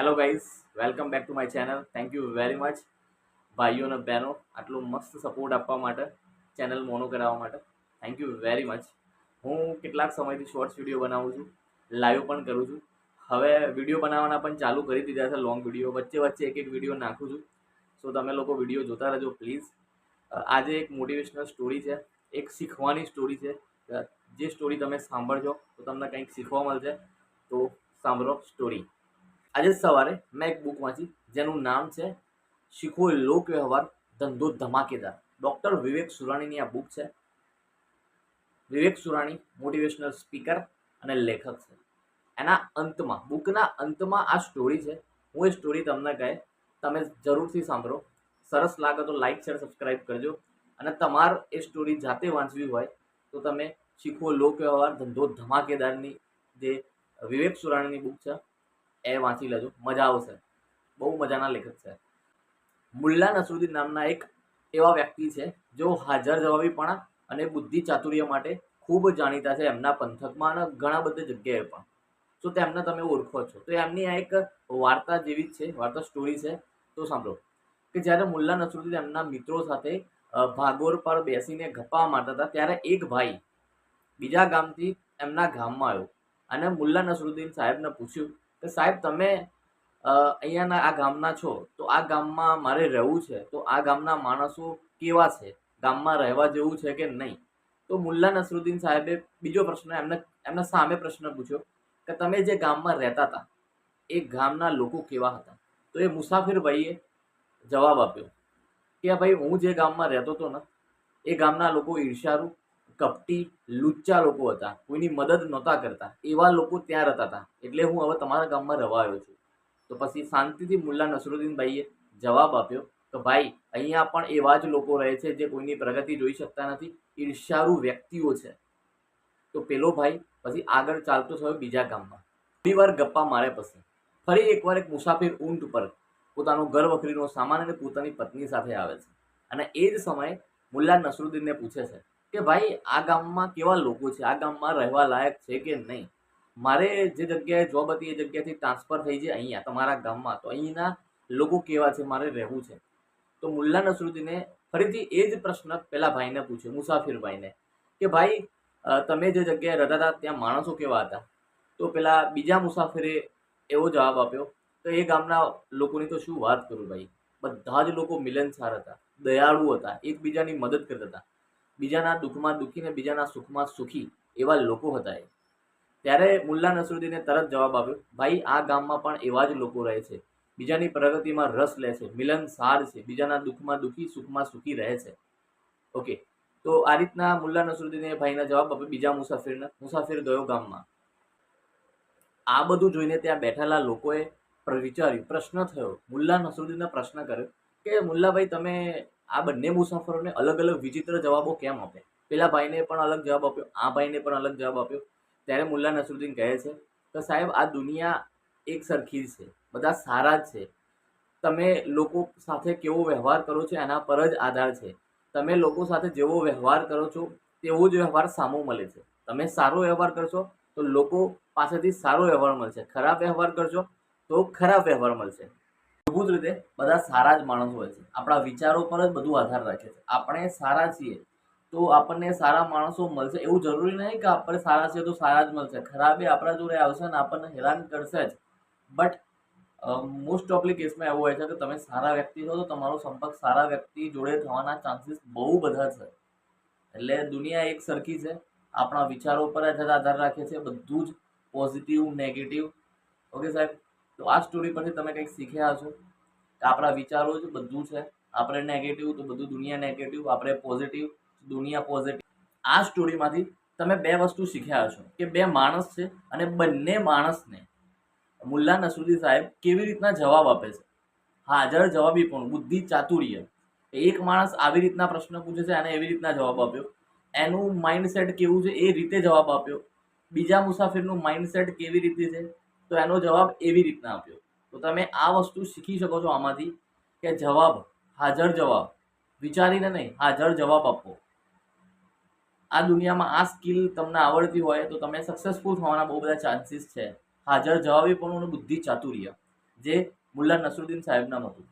Hello guys, welcome back to my channel. Thank you very much ભાઈઓ અને બહેનો આટલો મસ્ત સપોર્ટ આપવા માટે, ચેનલ મોનો કરાવવા માટે. Thank you very much. હું કેટલાક સમયથી શોર્ટ્સ વિડીયો બનાવું છું, લાઈવ પણ કરું છું. હવે વિડીયો બનાવવાના પણ ચાલુ કરી દીધા છે, લોંગ વિડીયો. વચ્ચે વચ્ચે એક વિડીયો નાખું છું. સો તમે લોકો વિડીયો જોતા રહેજો પ્લીઝ. આજે એક મોટિવેશનલ સ્ટોરી છે, એક શીખવાની સ્ટોરી છે. જે સ્ટોરી તમે સાંભળજો તો તમને કંઈક શીખવા મળશે. તો સાંભળો સ્ટોરી. આજે સવારે મેં એક બુક વાંચી જેનું નામ છે શીખવો લોક વ્યવહાર, ધંધો ધમાકેદાર. ડૉક્ટર વિવેક સુરાણીની આ બુક છે. વિવેક સુરાણી મોટિવેશનલ સ્પીકર અને લેખક છે. એના અંતમાં, બુકના અંતમાં આ સ્ટોરી છે. હું એ સ્ટોરી તમને કહે, તમે જરૂરથી સાંભળો. સરસ લાગે તો લાઈક શેર સબસ્ક્રાઈબ કરજો. અને તમારે એ સ્ટોરી જાતે વાંચવી હોય તો તમે શીખવો લોક વ્યવહાર, ધંધો ધમાકેદારની જે વિવેક સુરાણીની બુક છે એ વાંચી લેજો, મજા આવશે. બહુ મજાના લેખક છે. મુલ્લા નસરુદ્દીન નામના એક એવા વ્યક્તિ છે જેઓ હાજર જવાબીપણા અને બુદ્ધિ ચાતુર્ય માટે ખૂબ જાણીતા છે એમના પંથકમાં અને ઘણા બધી જગ્યાએ પણ. તો તેમને તમે ઓળખો છો. તો એમની આ એક વાર્તા જેવી જ છે, વાર્તા સ્ટોરી છે. તો સાંભળો કે જ્યારે મુલ્લા નસરુદ્દીન એમના મિત્રો સાથે ભાગોર પર બેસીને ગપ્પા મારતા હતા ત્યારે એક ભાઈ બીજા ગામથી એમના ગામમાં આવ્યો અને મુલ્લા નસરુદ્દીન સાહેબને પૂછ્યું કે સાહેબ તમે અહીંયાના આ ગામના છો, તો આ ગામમાં મારે રહેવું છે, તો આ ગામના માણસો કેવા છે, ગામમાં રહેવા જેવું છે કે નહીં? તો મુલ્લા નસરુદ્દીન સાહેબે બીજો પ્રશ્ન એમને સામે પ્રશ્ન પૂછ્યો કે તમે જે ગામમાં રહેતા હતા એ ગામના લોકો કેવા હતા? તો એ મુસાફિર ભાઈએ જવાબ આપ્યો કે ભાઈ હું જે ગામમાં રહેતો હતો ને એ ગામના લોકો ઈર્ષ્યાળુ, કપટી, લુચ્ચા લોકો હતા. કોઈની મદદ નહોતા કરતા. એવા લોકો ત્યાં રહેતા હતા. એટલે હું હવે તમારા ગામમાં રહેવા આવ્યો છું. તો પછી શાંતિથી મુલ્લા નસરુદ્દીન ભાઈએ જવાબ આપ્યો કે ભાઈ અહીંયા પણ એવા જ લોકો રહે છે જે કોઈની પ્રગતિ જોઈ શકતા નથી, ઈર્ષ્યાળુ વ્યક્તિઓ છે. તો પેલો ભાઈ પછી આગળ ચાલતો થયો બીજા ગામમાં. થોડી વાર ગપ્પા મારે પછી ફરી એકવાર એક મુસાફિર ઊંટ ઉપર પોતાનો ઘર વખરીનો સામાન અને પોતાની પત્ની સાથે આવે છે. અને એ જ સમયે મુલ્લા નસરુદ્દીનને પૂછે છે કે ભાઈ આ ગામમાં કેવા લોકો છે, આ ગામમાં રહેવા લાયક છે કે નહીં? મારે જે જગ્યાએ જોબ હતી એ જગ્યાથી ટ્રાન્સફર થઈ જાય અહીંયા તમારા ગામમાં, તો અહીંના લોકો કેવા છે, મારે રહેવું છે. તો મુલ્લા નસરુદ્દીને ફરીથી એ જ પ્રશ્ન પેલા ભાઈને પૂછ્યો, મુસાફિર ભાઈને, કે ભાઈ તમે જે જગ્યાએ રહેતા હતા ત્યાં માણસો કેવા હતા? તો પેલા બીજા મુસાફિરે એવો જવાબ આપ્યો તો એ ગામના લોકોની તો શું વાત કરું ભાઈ, બધા જ લોકો મિલનસાર હતા, દયાળુ હતા, એકબીજાની મદદ કરતા હતા, બીજાના દુઃખમાં દુઃખી ને બીજાના સુખમાં સુખી એવા લોકો હતા એ. ત્યારે મુલ્લા નસરુદ્દીને તરત જવાબ આપ્યો, ભાઈ આ ગામમાં પણ એવા જ લોકો રહે છે, બીજાની પ્રગતિમાં રસ લે છે, મિલનસાર છે, બીજાના દુઃખમાં દુઃખી, સુખમાં સુખી રહે છે. ઓકે, તો આ રીતના મુલ્લા નસરુદ્દીને ભાઈને જવાબ આપ્યો બીજા મુસાફિરને. મુસાફિર ગયો ગામમાં. આ બધું જોઈને ત્યાં બેઠેલા લોકોએ વિચાર્યું, પ્રશ્ન થયો, મુલ્લા નસરુદ્દીનને પ્રશ્ન કર્યો કે મુલ્લાભાઈ તમે આ બંને મુસાફરોને અલગ અલગ વિચિત્ર જવાબો કેમ આપે? પેલા ભાઈને પણ અલગ જવાબ આપ્યો, આ ભાઈને પણ અલગ જવાબ આપ્યો. ત્યારે મુલ્લા નસરુદ્દીન કહે છે કે સાહેબ આ દુનિયા એક સરખી છે, બધા સારા જ છે. તમે લોકો સાથે કેવો વ્યવહાર કરો છો એના પર જ આધાર છે. તમે લોકો સાથે જેવો વ્યવહાર કરો છો તેવો જ વ્યવહાર સામો મળે છે. તમે સારો વ્યવહાર કરશો તો લોકો પાસેથી સારો વ્યવહાર મળશે, ખરાબ વ્યવહાર કરશો તો ખરાબ વ્યવહાર મળશે. મૂળભૂત રીતે બધા સારા જ માણસો હોય છે. આપણા વિચારો પર જ બધું આધાર રાખે છે. આપણે સારા છીએ તો આપણને સારા માણસો મળશે, એવું જરૂરી નહીં કે આપણે સારા છીએ તો સારા જ મળશે. ખરાબ એ આપણા જોડે આવશે ને આપણને હેરાન કરશે જ. બટ મોસ્ટ ઓફલી કેસમાં એવું હોય છે કે તમે સારા વ્યક્તિ છો તો તમારો સંપર્ક સારા વ્યક્તિ જોડે થવાના ચાન્સીસ બહુ બધા છે. એટલે દુનિયા એક સરખી છે, આપણા વિચારો પર જ આધાર રાખે છે બધું જ, પોઝિટિવ, નેગેટિવ. ઓકે સાહેબ, તો આ સ્ટોરી પરથી તમે કંઈક શીખ્યા હશો કે આપણા વિચારો જ બધું છે. આપણે નેગેટિવ તો બધું દુનિયા નેગેટિવ, આપણે પોઝિટિવ દુનિયા પોઝિટિવ. આ સ્ટોરીમાંથી તમે બે વસ્તુ શીખ્યા હશો કે બે માણસ છે અને બંને માણસને મુલ્લા નસરુદ્દીન સાહેબ કેવી રીતના જવાબ આપે છે. હાજર જવાબી પણ, બુદ્ધિ ચાતુર્ય. એક માણસ આવી રીતના પ્રશ્ન પૂછે છે અને એવી રીતના જવાબ આપ્યો, એનું માઇન્ડસેટ કેવું છે એ રીતે જવાબ આપ્યો. બીજા મુસાફિરનું માઇન્ડસેટ કેવી રીતે છે તો એનો જવાબ એવી રીતના આપ્યો. તો તમે આ વસ્તુ શીખી શકો છો આમાંથી કે જવાબ, હાજર જવાબ, વિચારીને નહીં, હાજર જવાબ આપવો. આ દુનિયામાં આ સ્કિલ તમને આવડતી હોય તો તમે સક્સેસફુલ થવાના બહુ બધા ચાન્સીસ છે. હાજર જવાબીપણું અને બુદ્ધિ ચાતુર્ય. જે મુલ્લા નસરુદ્દીન સાહેબ નામ હતું.